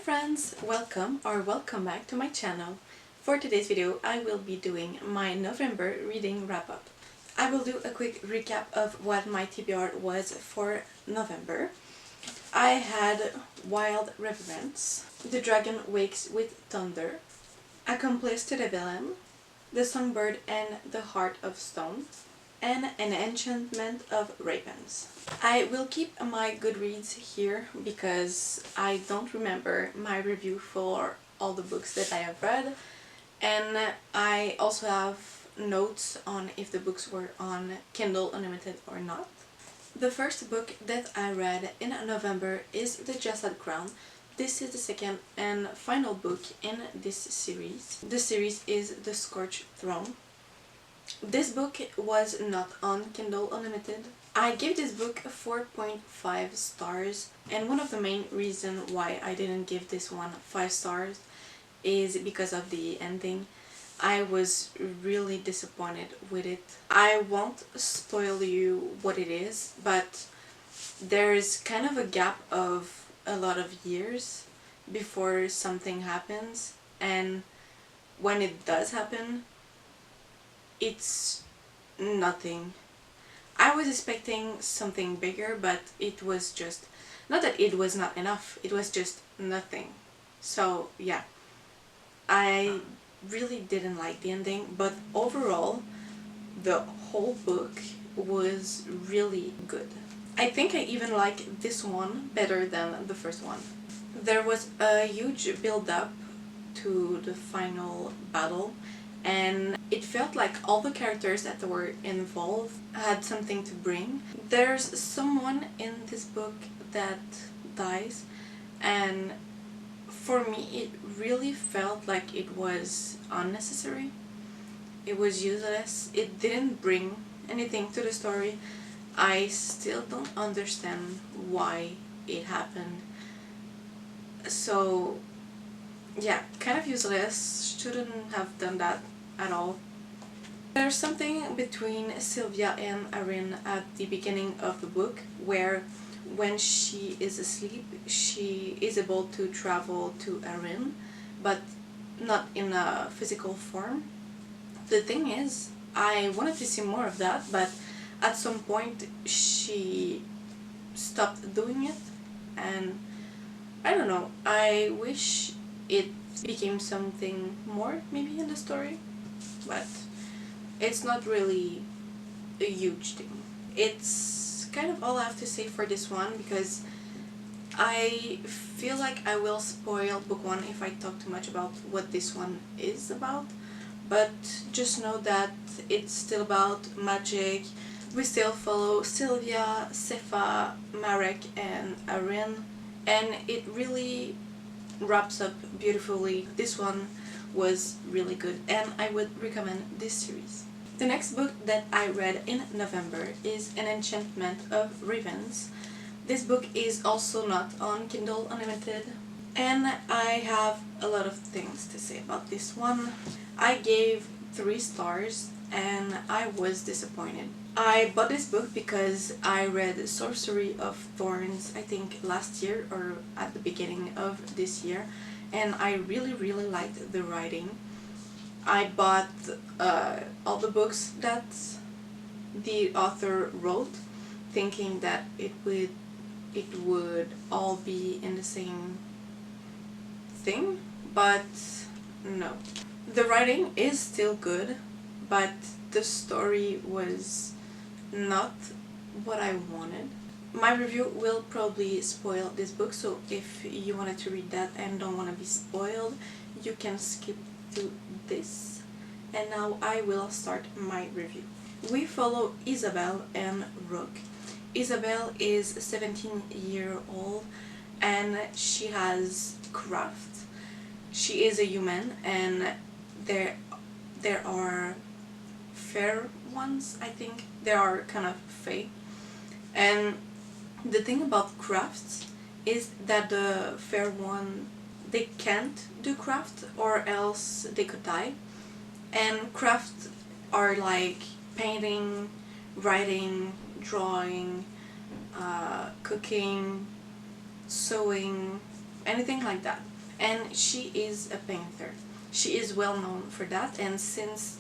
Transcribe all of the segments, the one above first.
friends, welcome back to my channel. For today's video I will be doing my November reading wrap up. I will do a quick recap of what my TBR was for November. I had Wild Reverence, The Dragon Wakes with Thunder, Accomplice to the Villain, The Songbird and the Heart of Stone, and An Enchantment of Ravens. I will keep my Goodreads here because I don't remember my review for all the books that I have read, and I also have notes on if the books were on Kindle Unlimited or not. The first book that I read in November is The Jessled Crown. This is the second and final book in this series. The series is The Scorched Throne. This book was not on Kindle Unlimited. I gave this book 4.5 stars, and one of the main reasons why I didn't give this one 5 stars is because of the ending. I was really disappointed with it. I won't spoil you what it is, but there's kind of a gap of a lot of years before something happens, and when it does happen, it's nothing. I was expecting something bigger, but it was just, not that it was not enough, it was just nothing. So yeah, I really didn't like the ending, but overall the whole book was really good. I think I even like this one better than the first one. There was a huge build-up to the final battle, and it felt like all the characters that were involved had something to bring. There's someone in this book that dies, and for me it really felt like it was unnecessary. It was useless. It didn't bring anything to the story. I still don't understand why it happened. So yeah, kind of useless. Shouldn't have done that at all. There's something between Sylvia and Erin at the beginning of the book where when she is asleep she is able to travel to Erin, but not in a physical form. The thing is, I wanted to see more of that, but at some point she stopped doing it, and I don't know, I wish it became something more maybe in the story, but it's not really a huge thing. It's kind of all I have to say for this one, because I feel like I will spoil book one if I talk too much about what this one is about, but just know that it's still about magic. We still follow Sylvia, Sepha, Marek and Erin, and it really wraps up beautifully. This one was really good and I would recommend this series. The next book that I read in November is An Enchantment of Ravens. This book is also not on Kindle Unlimited, and I have a lot of things to say about this one. I gave 3 stars and I was disappointed. I bought this book because I read Sorcery of Thorns, I think last year or at the beginning of this year, and I really liked the writing. I bought all the books that the author wrote, thinking that it would all be in the same thing, but no. The writing is still good, but the story was not what I wanted. My review will probably spoil this book, so if you wanted to read that and don't want to be spoiled, you can skip to this. And now I will start my review. We follow Isabel and Rook. Isabel is 17-year-old and she has craft. She is a human, and there are fair ones, I think. They are kind of fake. And the thing about crafts is that the fair one, they can't do craft or else they could die. And crafts are like painting, writing, drawing, cooking, sewing, anything like that. and she is a painter. She is well known for that, and since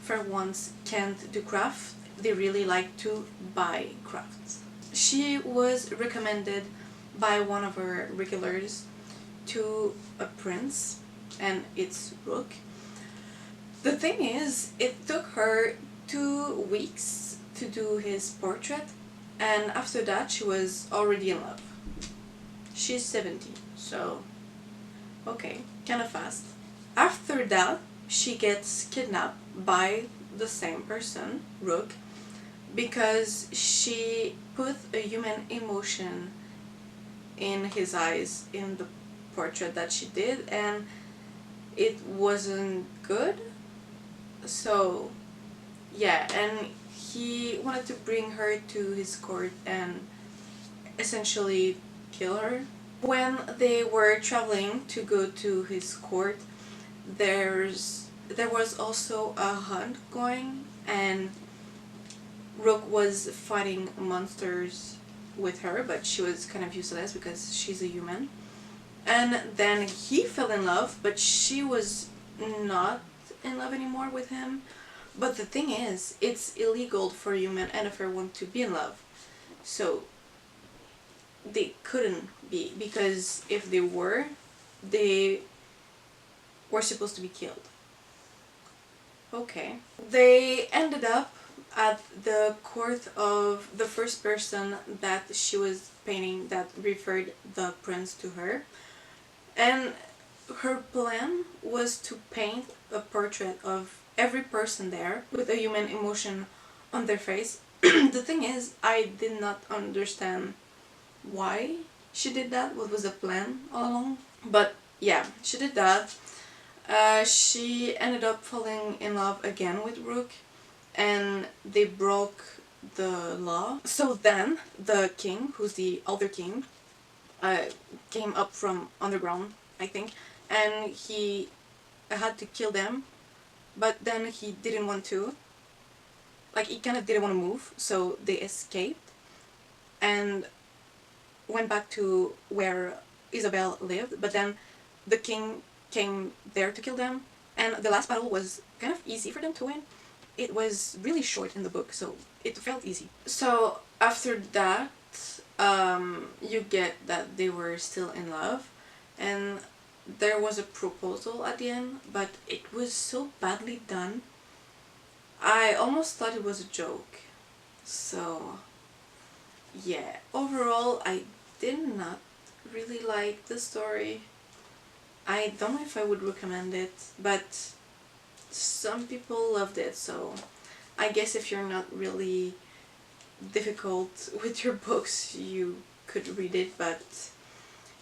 for once can't do craft, they really like to buy crafts. She was recommended by one of her regulars to a prince, and it's Rook. The thing is, it took her 2 weeks to do his portrait, and after that she was already in love. She's 70, so okay, kinda fast. After that, she gets kidnapped by the same person, Rook, because she put a human emotion in his eyes in the portrait that she did, and it wasn't good. So yeah, and he wanted to bring her to his court and essentially kill her. When they were traveling to go to his court, there was also a hunt going, and Rook was fighting monsters with her, but she was kind of useless because she's a human. And then he fell in love, but she was not in love anymore with him. But the thing is, it's illegal for a human and for one to be in love. So they couldn't be, because if they were supposed to be killed. Okay. They ended up at the court of the first person that she was painting that referred the prince to her. And her plan was to paint a portrait of every person there with a human emotion on their face. The thing is, I did not understand why she did that, what was the plan all along. But yeah, she did that. She ended up falling in love again with Rook, and they broke the law. So then the king, who's the elder king, came up from underground, I think, and he had to kill them, but then he didn't want to. Like, he kind of didn't want to move, so they escaped and went back to where Isabel lived, but then the king came there to kill them, and the last battle was kind of easy for them to win. It was really short in the book, so it felt easy. So after that, you get that they were still in love, and there was a proposal at the end, but it was so badly done. I almost thought it was a joke. So yeah, overall I did not really like the story. I don't know if I would recommend it, but some people loved it, so I guess if you're not really difficult with your books, you could read it, but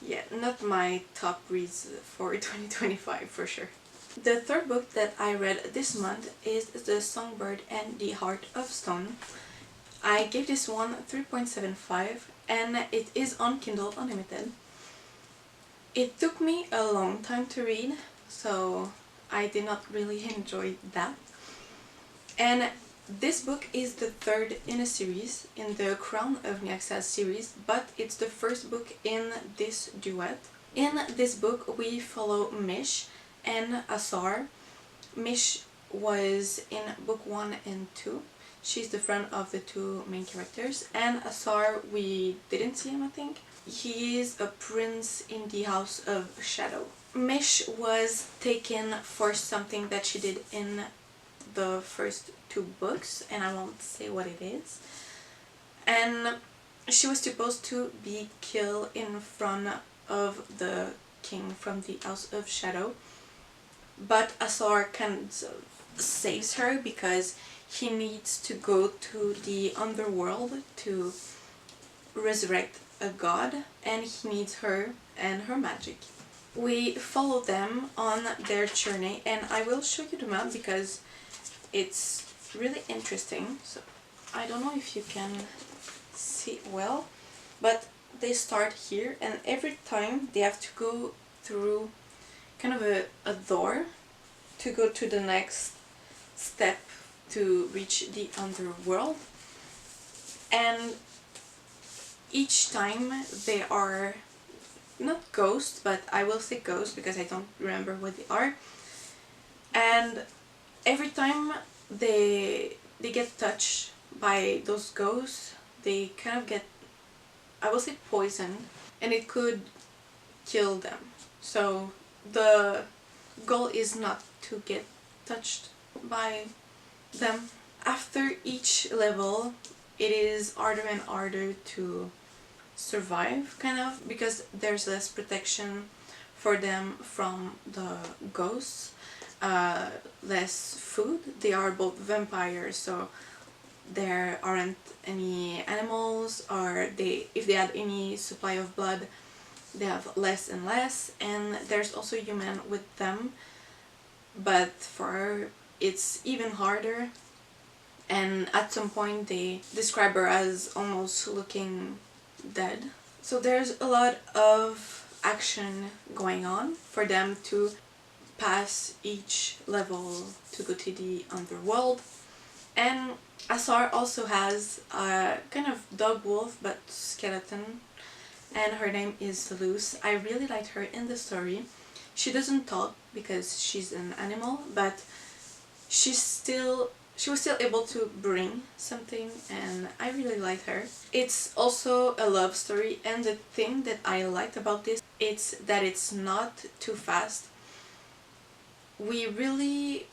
yeah, not my top reads for 2025 for sure. The third book that I read this month is The Songbird and the Heart of Stone. I gave this one 3.75, and it is on Kindle Unlimited. It took me a long time to read, so I did not really enjoy that. And this book is the third in a series, in the Crown of Nyaxa's series, but it's the first book in this duet. In this book we follow Mish and Asar. Mish was in book 1 and 2. She's the friend of the two main characters, and Asar, we didn't see him, I think. He is a prince in the House of Shadow. Mish was taken for something that she did in the first 2 books, and I won't say what it is. And she was supposed to be killed in front of the king from the House of Shadow, but Asar kind of saves her because he needs to go to the underworld to resurrect a god, and he needs her and her magic. We follow them on their journey, and I will show you the map because it's really interesting. So I don't know if you can see well, but they start here, and every time they have to go through kind of a door to go to the next step to reach the underworld. And each time they are not ghosts, but I will say ghosts because I don't remember what they are. And every time they get touched by those ghosts, they kind of get, I will say, poisoned, and it could kill them. So the goal is not to get touched by them. After each level, it is harder and harder to survive, kind of, because there's less protection for them from the ghosts, less food. They are both vampires, so there aren't any animals, or if they had any supply of blood, they have less and less. And there's also human with them, but for her it's even harder. And at some point they describe her as almost looking dead. So there's a lot of action going on for them to pass each level to go to the underworld. And Asar also has a kind of dog wolf but skeleton, and her name is Luce. I really liked her in the story. She doesn't talk because she's an animal, but she was still able to bring something, and I really liked her. It's also a love story, and the thing that I liked about this is that it's not too fast. We really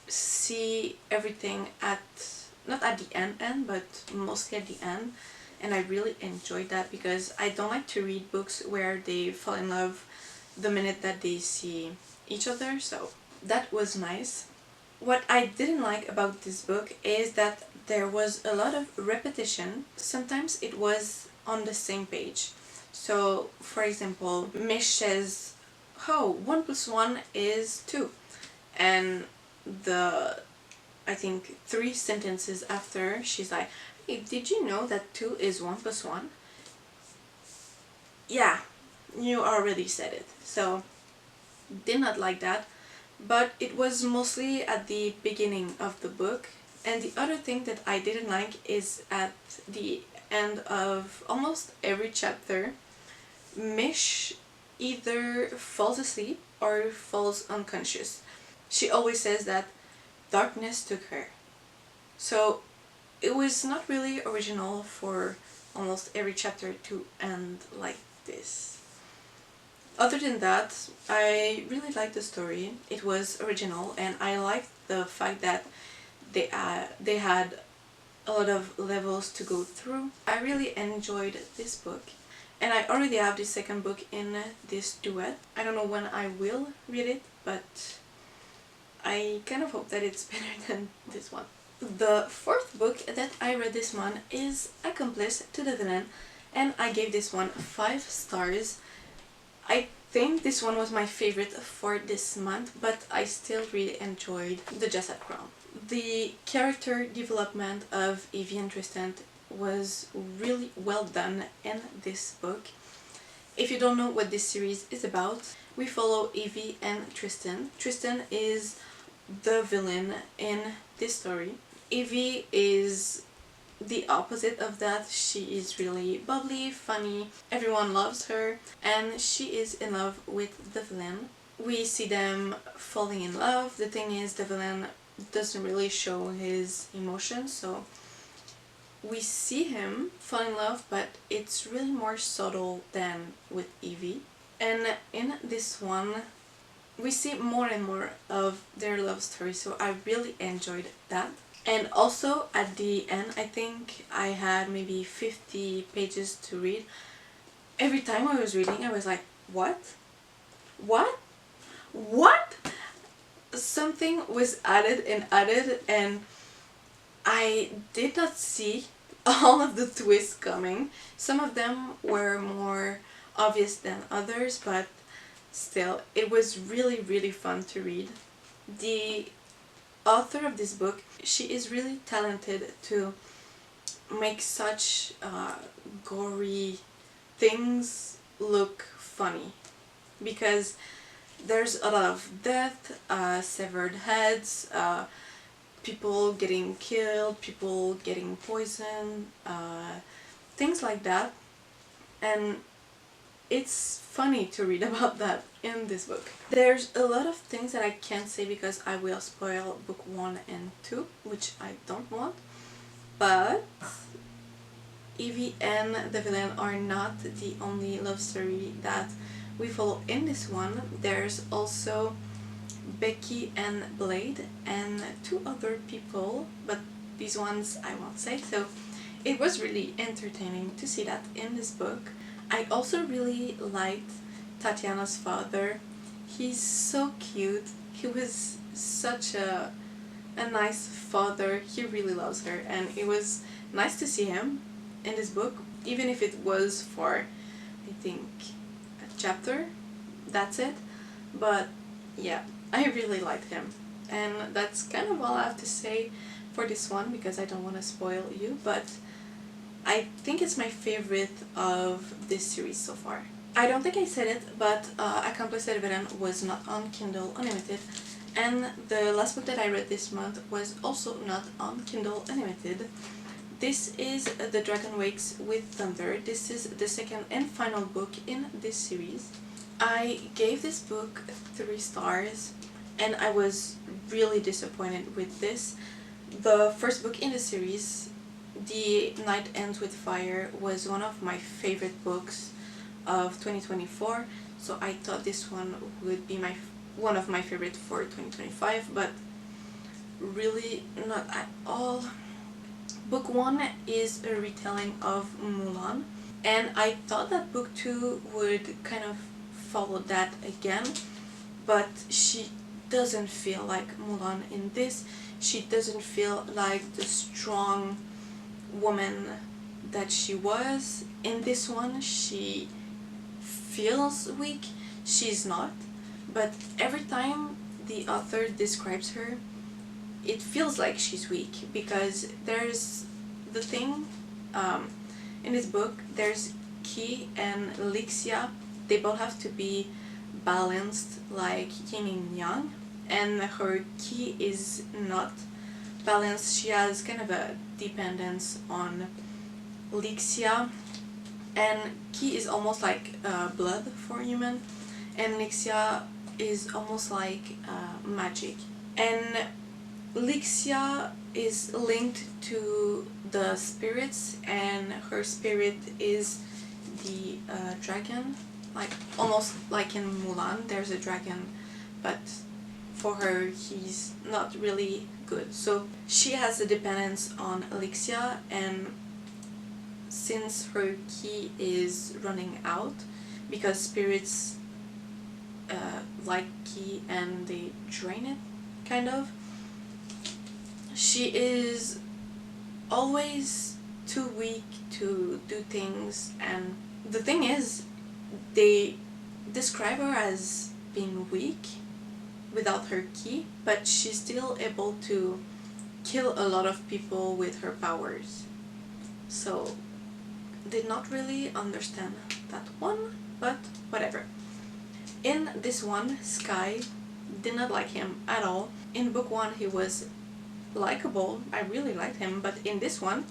see everything at, not at the end, but mostly at the end, and I really enjoyed that because I don't like to read books where they fall in love the minute that they see each other, so that was nice. What I didn't like about this book is that there was a lot of repetition. Sometimes it was on the same page. So, for example, Mish says, oh, 1 plus 1 is 2. And I think 3 sentences after, she's like, hey, did you know that 2 is 1 plus 1? Yeah, you already said it. So, did not like that. But it was mostly at the beginning of the book. And the other thing that I didn't like is at the end of almost every chapter, Mish either falls asleep or falls unconscious. She always says that darkness took her. So it was not really original for almost every chapter to end like this. Other than that, I really liked the story. It was original, and I liked the fact that they had a lot of levels to go through. I really enjoyed this book, and I already have the second book in this duet. I don't know when I will read it, but I kind of hope that it's better than this one. The fourth book that I read this month is Accomplice to the Villain, and I gave this one 5 stars. I think this one was my favorite for this month, but I still really enjoyed the Jessup Crown. The character development of Evie and Tristan was really well done in this book. If you don't know what this series is about, we follow Evie and Tristan. Tristan is the villain in this story. Evie is the opposite of that. She is really bubbly, funny, everyone loves her, and she is in love with the villain. We see them falling in love. The thing is, the villain doesn't really show his emotions, so we see him fall in love, but it's really more subtle than with Evie. And in this one, we see more and more of their love story, so I really enjoyed that. And also at the end, I think I had maybe 50 pages to read. Every time I was reading, I was like, what? What? What? Something was added, and I did not see all of the twists coming. Some of them were more obvious than others, but still, it was really, really fun to read. The author of this book, she is really talented to make such gory things look funny, because there's a lot of death, severed heads, people getting killed, people getting poisoned, things like that. And it's funny to read about that in this book. There's a lot of things that I can't say because I will spoil book 1 and 2, which I don't want, but Evie and the villain are not the only love story that we follow in this one. There's also Becky and Blade and 2 other people, but these ones I won't say. So it was really entertaining to see that in this book. I also really liked Tatiana's father. He's so cute. He was such a nice father. He really loves her, and it was nice to see him in this book, even if it was for, I think, a chapter. That's it. But yeah, I really liked him. And that's kind of all I have to say for this one because I don't want to spoil you, but I think it's my favorite of this series so far. I don't think I said it, but Accomplice the Villain was not on Kindle Unlimited, and the last book that I read this month was also not on Kindle Unlimited. This is The Dragon Wakes with Thunder. This is the second and final book in this series. I gave this book 3 stars, and I was really disappointed with this. The first book in the series, The Night Ends with Fire, was one of my favorite books of 2024, so I thought this one would be one of my favorite for 2025, but really not at all. Book 1 is a retelling of Mulan, and I thought that book 2 would kind of follow that again, but she doesn't feel like Mulan in this. She doesn't feel like the strong woman that she was. In this one, she feels weak. She's not, but every time the author describes her, it feels like she's weak, because there's the thing in this book, there's Ki and Lixia. They both have to be balanced like yin and yang, and her Ki is not balanced. She has kind of a dependence on Lixia, and Ki is almost like blood for human, and Lixia is almost like magic. And Lixia is linked to the spirits, and her spirit is the dragon, like almost like in Mulan there's a dragon, but for her he's not really good. So she has a dependence on Lixia, and since her Ki is running out, because spirits like Ki and they drain it, kind of, she is always too weak to do things. And the thing is, they describe her as being weak without her Ki, but she's still able to kill a lot of people with her powers. So did not really understand that one, but whatever. In this one, Sky did not like him at all. In book 1 he was likable, I really liked him, but in this one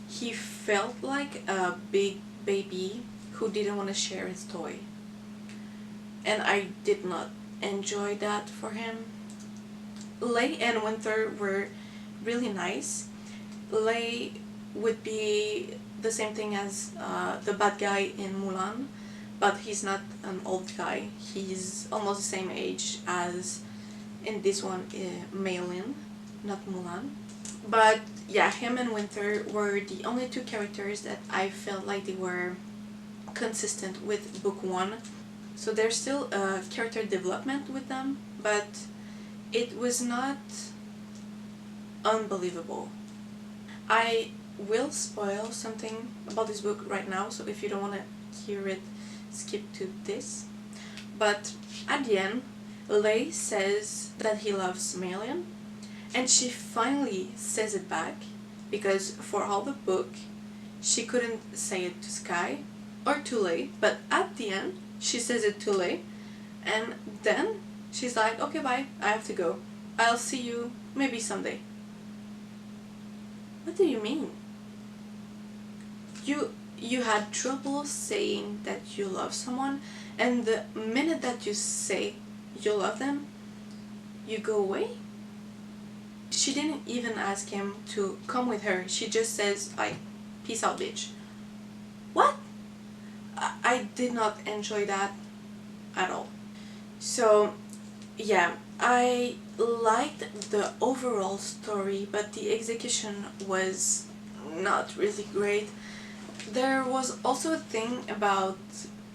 he felt like a big baby who didn't want to share his toy, and I did not enjoy that for him. Lei and Winter were really nice. Lei would be the same thing as the bad guy in Mulan, but he's not an old guy. He's almost the same age as in this one, Meilin, not Mulan. But yeah, him and Winter were the only 2 characters that I felt like they were consistent with book 1. So there's still a character development with them, but it was not unbelievable. I will spoil something about this book right now, so if you don't want to hear it, skip to this. But at the end, Lei says that he loves Meilin, and she finally says it back, because for all the book she couldn't say it to Sky or to Lei, but at the end she says it to Lei, and then she's like, okay, bye, I have to go. I'll see you maybe someday. What do you mean? You you had trouble saying that you love someone, and the minute that you say you love them, you go away? She didn't even ask him to come with her. She just says, like, peace out, bitch. What? I did not enjoy that at all. So, yeah, I liked the overall story, but the execution was not really great. There was also a thing about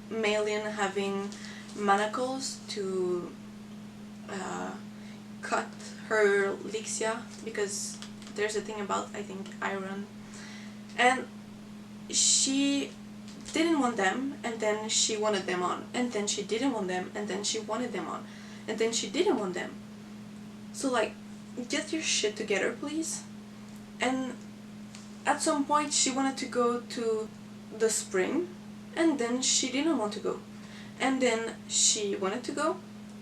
Malin having manacles to cut her Lixia, because there's a thing about, I think, iron, and she didn't want them, and then she wanted them on, and then she didn't want them, and then she wanted them on, and then she didn't want them. So, like, get your shit together, please. And at some point she wanted to go to the spring, and then she didn't want to go, and then she wanted to go,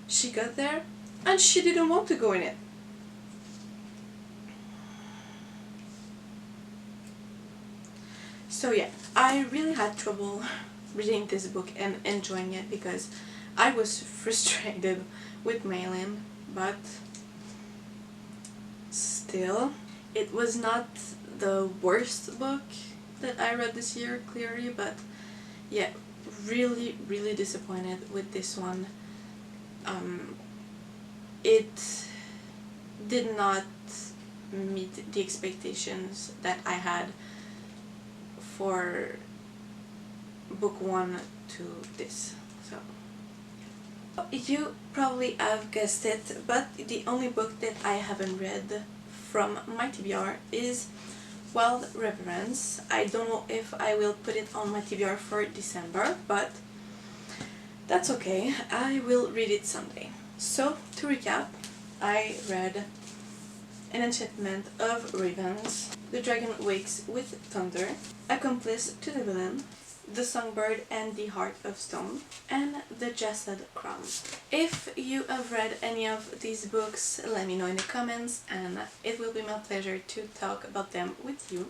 she got there, and she didn't want to go in it. So yeah, I really had trouble reading this book and enjoying it because I was frustrated with Malin, but still, it was not the worst book that I read this year, clearly, but yeah, really, really disappointed with this one. It did not meet the expectations that I had for book 1 to this. So you probably have guessed it, but the only book that I haven't read from my TBR is Wild Reverence. I don't know if I will put it on my TBR for December, but that's okay, I will read it someday. So, to recap, I read An Enchantment of Ravens, The Dragon Wakes with Thunder, Accomplice to the Villain, The Songbird and the Heart of Stone, and The Jasad Crown. If you have read any of these books, let me know in the comments, and it will be my pleasure to talk about them with you.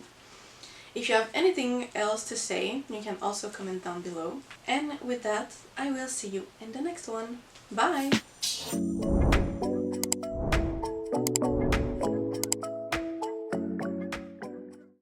If you have anything else to say, you can also comment down below. And with that, I will see you in the next one. Bye!